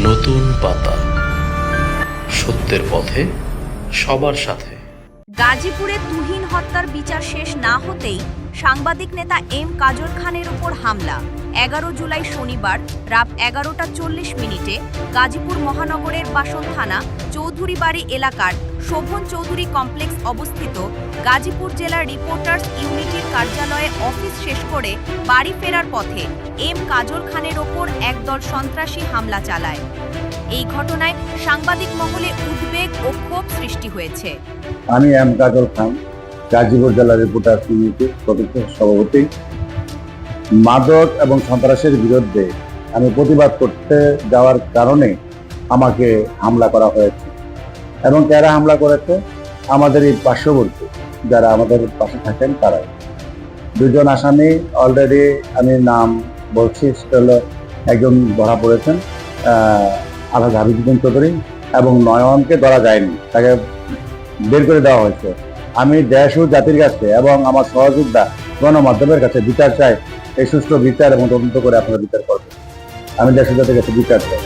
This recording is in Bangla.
নতুন পাতা, সত্যের পথে সবার সাথে। গাজীপুরে তুহিন হত্যার বিচার শেষ না হতেই সাংবাদিক নেতা এম কাজল খানের উপর হামলা। 11 জুলাই শনিবার রাত 11:40 গাজীপুর মহানগরের বাসন থানা চৌধুরীবাড়ি এলাকার শোভন চৌধুরী কমপ্লেক্স অবস্থিত গাজীপুর জেলার রিপোর্টার্স ইউনিটির কার্যালয়ে অফিস শেষ করে বাড়ি ফেরার পথে এম কাজল খানের ওপর একদল সন্ত্রাসী হামলা চালায়। এই ঘটনায় সাংবাদিক মহলে উদ্বেগ ও ক্ষোভ সৃষ্টি হয়েছে। আমি এম কাজল খান, গাজীপুর জেলা রিপোর্টার্স ইউনিটির প্রতিষ্ঠা সভাপতি। মাদক এবং সন্ত্রাসের বিরুদ্ধে আমি প্রতিবাদ করতে যাওয়ার কারণে আমাকে হামলা করা হয়েছে। এবং যারা হামলা করেছে আমাদের এই পার্শ্ববর্তী যারা আমাদের পাশে থাকেন তারাই। দুজন আসামি অলরেডি আমি নাম বলছি, সেটা হলো একজন ধরা পড়েছেন আলহাজ হাবিবুদ্দিন চৌধুরী, এবং নয়নকে ধরা যায়নি, তাকে বের করে দেওয়া হয়েছে। আমি দেশ ও জাতির কাছে এবং আমার সহযোদ্ধা গণমাধ্যমের কাছে বিচার চাই, এই সুষ্ঠু বিচার এবং তদন্ত করে আপনারা বিচার করবেন। আমি দেশ ও জাতির কাছে বিচার চাই।